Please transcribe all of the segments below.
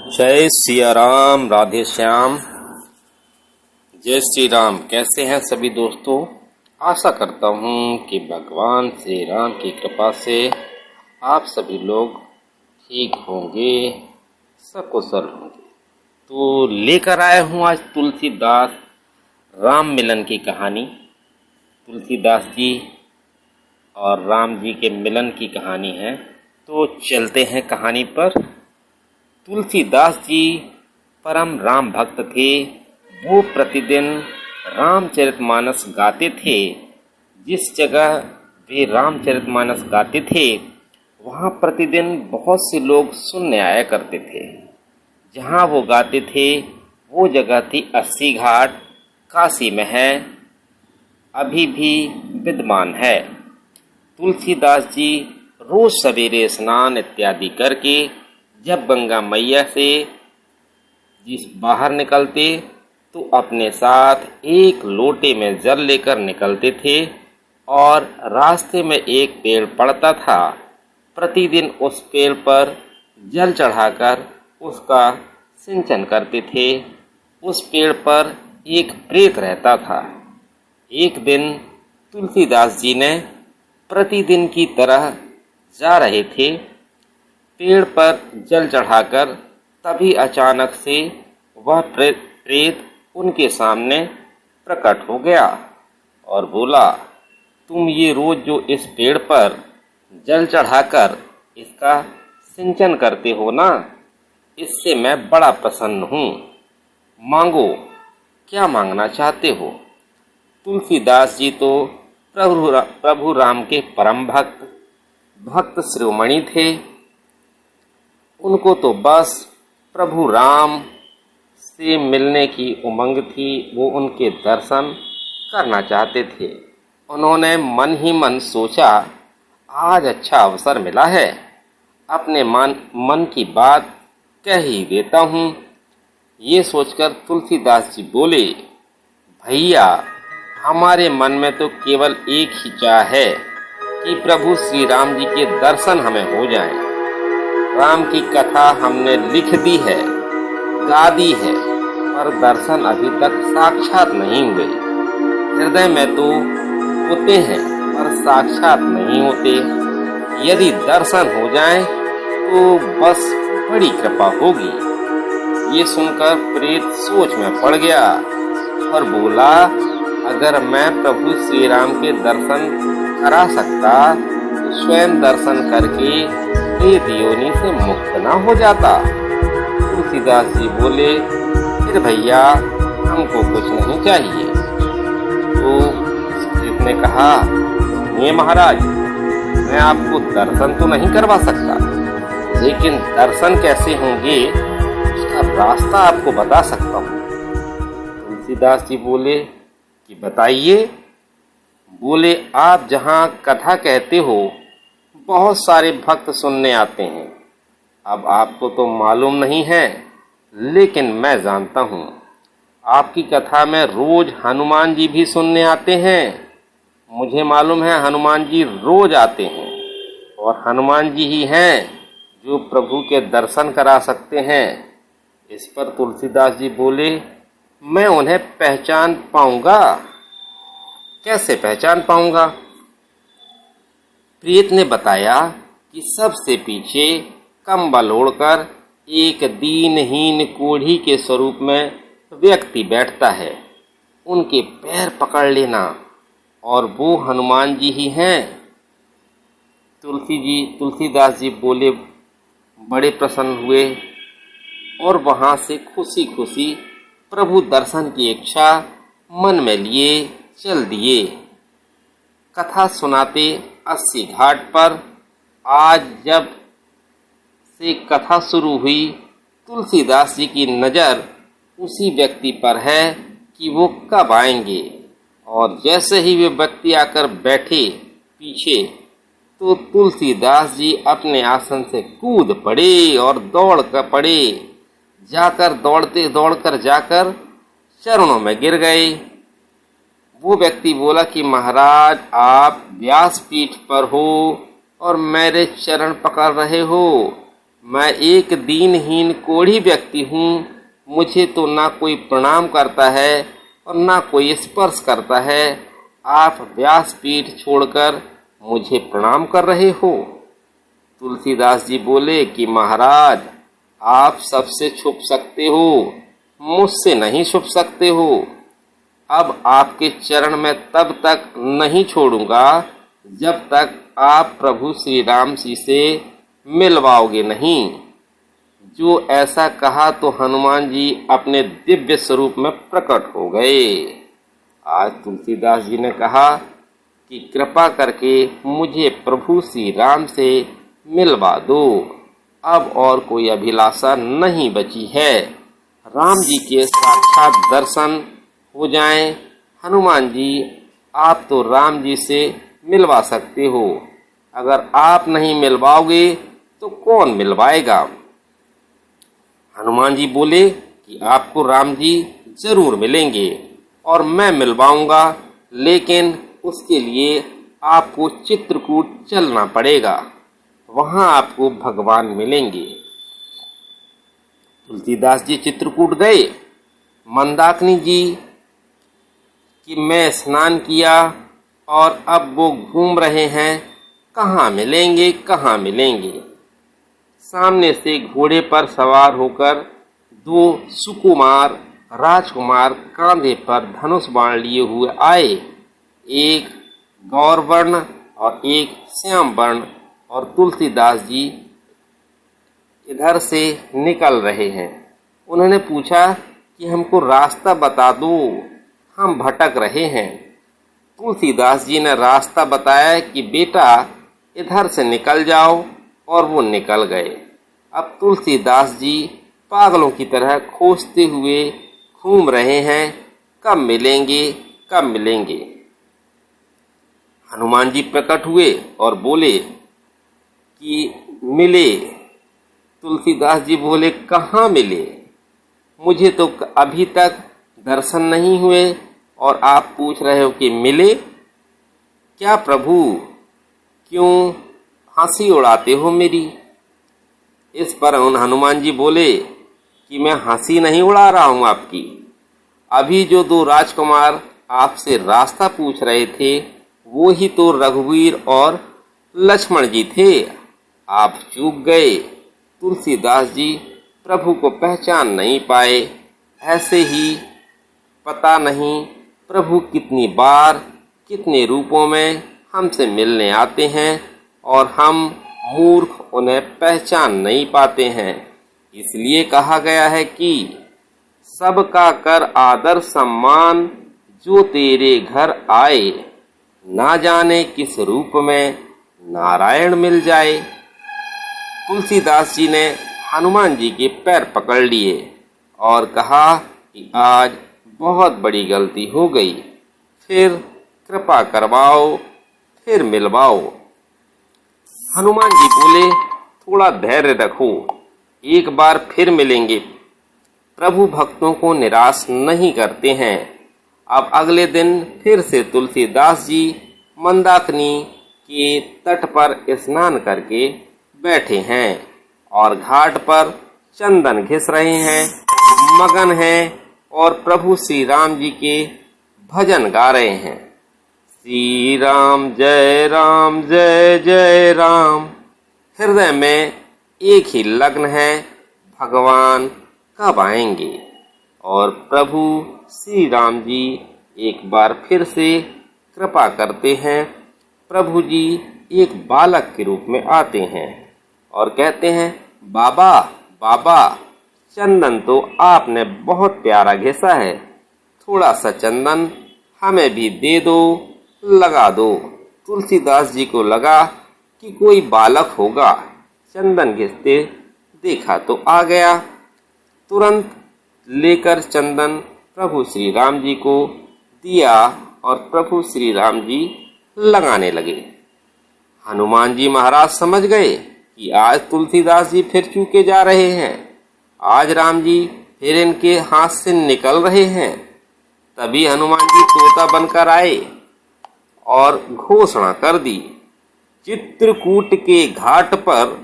जय सिया राम, राधे श्याम। जय श्री राम। कैसे हैं सभी दोस्तों? आशा करता हूं कि भगवान श्री राम की कृपा से आप सभी लोग ठीक होंगे, सकुशल होंगे। तो लेकर आया हूं आज तुलसीदास राम मिलन की कहानी। तुलसीदास जी और राम जी के मिलन की कहानी है। तो चलते हैं कहानी पर। तुलसीदास जी परम राम भक्त थे। वो प्रतिदिन रामचरितमानस गाते थे। जिस जगह वे रामचरितमानस गाते थे वहाँ प्रतिदिन बहुत से लोग सुनने आया करते थे। जहाँ वो गाते थे वो जगह थी अस्सी घाट, काशी में है, अभी भी विद्यमान है। तुलसीदास जी रोज सवेरे स्नान इत्यादि करके जब गंगा मैया से जिस बाहर निकलते तो अपने साथ एक लोटे में जल लेकर निकलते थे और रास्ते में एक पेड़ पड़ता था। प्रतिदिन उस पेड़ पर जल चढ़ाकर उसका सिंचन करते थे। उस पेड़ पर एक प्रेत रहता था। एक दिन तुलसीदास जी ने प्रतिदिन की तरह जा रहे थे पेड़ पर जल चढ़ाकर, तभी अचानक से वह प्रेत उनके सामने प्रकट हो गया और बोला, तुम ये रोज जो इस पेड़ पर जल चढ़ाकर इसका सिंचन करते हो ना, इससे मैं बड़ा प्रसन्न हूँ। मांगो, क्या मांगना चाहते हो? तुलसीदास जी तो प्रभु राम के परम भक्त शिरोमणि थे। उनको तो बस प्रभु राम से मिलने की उमंग थी। वो उनके दर्शन करना चाहते थे। उन्होंने मन ही मन सोचा, आज अच्छा अवसर मिला है, अपने मन की बात कह ही देता हूँ। ये सोचकर तुलसीदास जी बोले, भैया, हमारे मन में तो केवल एक ही चाह है कि प्रभु श्री राम जी के दर्शन हमें हो जाएं। राम की कथा हमने लिख दी है, गा दी है, पर दर्शन अभी तक साक्षात नहीं हुए। हृदय में तो होते हैं पर साक्षात नहीं होते। यदि दर्शन हो जाएं तो बस बड़ी कृपा होगी। ये सुनकर प्रेत सोच में पड़ गया और बोला, अगर मैं प्रभु श्री राम के दर्शन करा सकता तो स्वयं दर्शन करके प्रेत योनि से मुक्त ना हो जाता। तुलसीदास जी बोले, फिर भैया हमको कुछ नहीं चाहिए। तो प्रेत ने कहा, ये महाराज, मैं आपको दर्शन तो नहीं करवा सकता, लेकिन दर्शन कैसे होंगे उसका रास्ता आपको बता सकता हूँ। तुलसीदास जी बोले कि बताइए। बोले, आप जहाँ कथा कहते हो बहुत सारे भक्त सुनने आते हैं। अब आपको तो मालूम नहीं है, लेकिन मैं जानता हूँ। आपकी कथा में रोज हनुमान जी भी सुनने आते हैं। मुझे मालूम है हनुमान जी रोज आते हैं और हनुमान जी ही हैं जो प्रभु के दर्शन करा सकते हैं। इस पर तुलसीदास जी बोले, मैं उन्हें पहचान पाऊंगा? कैसे पहचान पाऊंगा? प्रेत ने बताया कि सबसे पीछे कंबल ओढ़कर एक दीनहीन कोढ़ी के स्वरूप में व्यक्ति बैठता है। उनके पैर पकड़ लेना और वो हनुमान जी ही हैं। तुलसीदास जी बोले, बड़े प्रसन्न हुए और वहाँ से खुशी खुशी प्रभु दर्शन की इच्छा मन में लिए चल दिए। कथा सुनाते अस्सी घाट पर आज जब से कथा शुरू हुई, तुलसीदास जी की नज़र उसी व्यक्ति पर है कि वो कब आएंगे। और जैसे ही वे व्यक्ति आकर बैठे पीछे, तो तुलसीदास जी अपने आसन से कूद पड़े और दौड़ कर पड़े। दौड़कर जाकर चरणों में गिर गए। वो व्यक्ति बोला कि महाराज, आप व्यासपीठ पर हो और मेरे चरण पकड़ रहे हो। मैं एक दीनहीन कोढ़ी व्यक्ति हूँ। मुझे तो ना कोई प्रणाम करता है और ना कोई स्पर्श करता है। आप व्यासपीठ छोड़कर मुझे प्रणाम कर रहे हो। तुलसीदास जी बोले कि महाराज, आप सबसे छुप सकते हो, मुझसे नहीं छुप सकते हो। अब आपके चरण में तब तक नहीं छोड़ूंगा जब तक आप प्रभु श्री राम जी से मिलवाओगे नहीं। जो ऐसा कहा तो हनुमान जी अपने दिव्य स्वरूप में प्रकट हो गए। आज तुलसीदास जी ने कहा कि कृपा करके मुझे प्रभु श्री राम से मिलवा दो। अब और कोई अभिलाषा नहीं बची है। राम जी के साक्षात दर्शन हो जाएं। हनुमान जी, आप तो राम जी से मिलवा सकते हो। अगर आप नहीं मिलवाओगे तो कौन मिलवाएगा? हनुमान जी बोले कि आपको राम जी जरूर मिलेंगे और मैं मिलवाऊंगा, लेकिन उसके लिए आपको चित्रकूट चलना पड़ेगा। वहां आपको भगवान मिलेंगे। तुलसीदास जी चित्रकूट गए। मंदाकिनी जी कि मैं स्नान किया और अब वो घूम रहे हैं, कहाँ मिलेंगे, कहाँ मिलेंगे। सामने से घोड़े पर सवार होकर दो सुकुमार राजकुमार कांधे पर धनुष बाण लिए हुए आए। एक गौर वर्ण और एक श्याम वर्ण। और तुलसीदास जी इधर से निकल रहे हैं। उन्होंने पूछा कि हमको रास्ता बता दो, हम भटक रहे हैं। तुलसीदास जी ने रास्ता बताया कि बेटा इधर से निकल जाओ, और वो निकल गए। अब तुलसीदास जी पागलों की तरह खोजते हुए घूम रहे हैं, कब मिलेंगे, कब मिलेंगे। हनुमान जी प्रकट हुए और बोले कि मिले। तुलसीदास जी बोले, कहाँ मिले? मुझे तो अभी तक दर्शन नहीं हुए और आप पूछ रहे हो कि मिले क्या? प्रभु, क्यों हंसी उड़ाते हो मेरी? इस पर हनुमान जी बोले कि मैं हंसी नहीं उड़ा रहा हूं आपकी। अभी जो दो राजकुमार आपसे रास्ता पूछ रहे थे, वो ही तो रघुवीर और लक्ष्मण जी थे। आप चूक गए। तुलसीदास जी प्रभु को पहचान नहीं पाए। ऐसे ही पता नहीं प्रभु कितनी बार कितने रूपों में हमसे मिलने आते हैं और हम मूर्ख उन्हें पहचान नहीं पाते हैं। इसलिए कहा गया है कि सबका कर आदर सम्मान, जो तेरे घर आए, ना जाने किस रूप में नारायण मिल जाए। तुलसीदास जी ने हनुमान जी के पैर पकड़ लिए और कहा कि आज बहुत बड़ी गलती हो गई, फिर कृपा करवाओ, फिर मिलवाओ। हनुमान जी बोले, थोड़ा धैर्य रखो, एक बार फिर मिलेंगे। प्रभु भक्तों को निराश नहीं करते हैं। अब अगले दिन फिर से तुलसीदास जी मंदाकिनी के तट पर स्नान करके बैठे हैं और घाट पर चंदन घिस रहे हैं, मगन हैं और प्रभु श्री राम जी के भजन गा रहे हैं। श्री राम जय जय राम। हृदय में एक ही लग्न है, भगवान कब आएंगे। और प्रभु श्री राम जी एक बार फिर से कृपा करते हैं। प्रभु जी एक बालक के रूप में आते हैं और कहते हैं, बाबा बाबा, चंदन तो आपने बहुत प्यारा घिसा है, थोड़ा सा चंदन हमें भी दे दो, लगा दो। तुलसीदास जी को लगा कि कोई बालक होगा, चंदन घिसते देखा तो आ गया। तुरंत लेकर चंदन प्रभु श्री राम जी को दिया और प्रभु श्री राम जी लगाने लगे। हनुमान जी महाराज समझ गए कि आज तुलसीदास जी फिर चूके जा रहे हैं, आज राम जी फिर इनके हाथ से निकल रहे हैं। तभी हनुमान जी तोता बनकर आए और घोषणा कर दी, चित्रकूट के घाट पर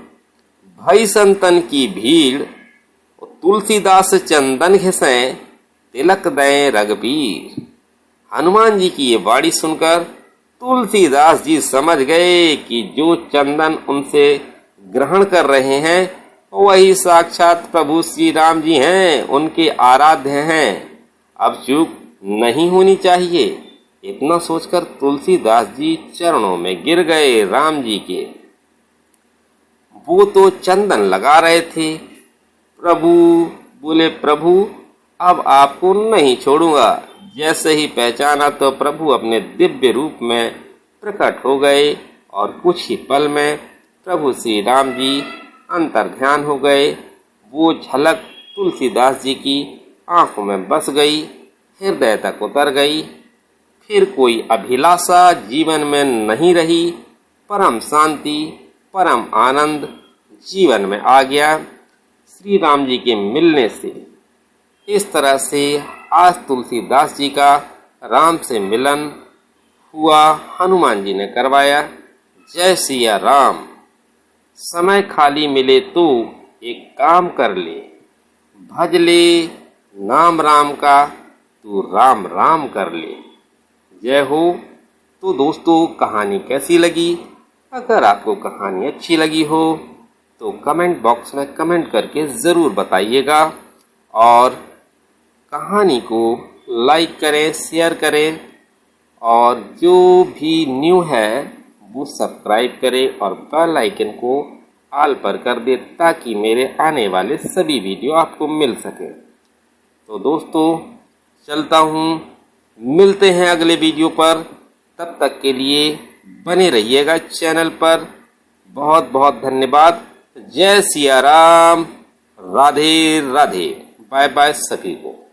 भई संतन की भीड़, तुलसीदास चंदन घिसें, तिलक दें रघुबीर। हनुमान जी की ये वाणी सुनकर तुलसीदास जी समझ गए कि जो चंदन उनसे ग्रहण कर रहे हैं वही साक्षात प्रभु श्री राम जी हैं, उनके आराध्य हैं। अब चूक नहीं होनी चाहिए। इतना सोचकर तुलसीदास जी चरणों में गिर गए राम जी के। वो तो चंदन लगा रहे थे। प्रभु बोले, प्रभु अब आपको नहीं छोड़ूंगा। जैसे ही पहचाना तो प्रभु अपने दिव्य रूप में प्रकट हो गए और कुछ ही पल में प्रभु श्री राम जी अंतर्ध्यान हो गए। वो झलक तुलसीदास जी की आंखों में बस गई, हृदय तक उतर गई। फिर कोई अभिलाषा जीवन में नहीं रही। परम शांति, परम आनंद जीवन में आ गया श्री राम जी के मिलने से। इस तरह से आज तुलसीदास जी का राम से मिलन हुआ, हनुमान जी ने करवाया। जय सिया राम। समय खाली मिले तो एक काम कर ले, भज ले नाम राम का, तू राम राम कर ले। जय हो। तो दोस्तों, कहानी कैसी लगी? अगर आपको कहानी अच्छी लगी हो तो कमेंट बॉक्स में कमेंट करके ज़रूर बताइएगा और कहानी को लाइक करें, शेयर करें और जो भी न्यू है वो सब्सक्राइब करें और बेल आइकन को ऑल पर कर दे ताकि मेरे आने वाले सभी वीडियो आपको मिल सके। तो दोस्तों, चलता हूँ, मिलते हैं अगले वीडियो पर। तब तक के लिए बने रहिएगा चैनल पर। बहुत बहुत धन्यवाद। जय सिया राम। राधे राधे। बाय बाय सभी को।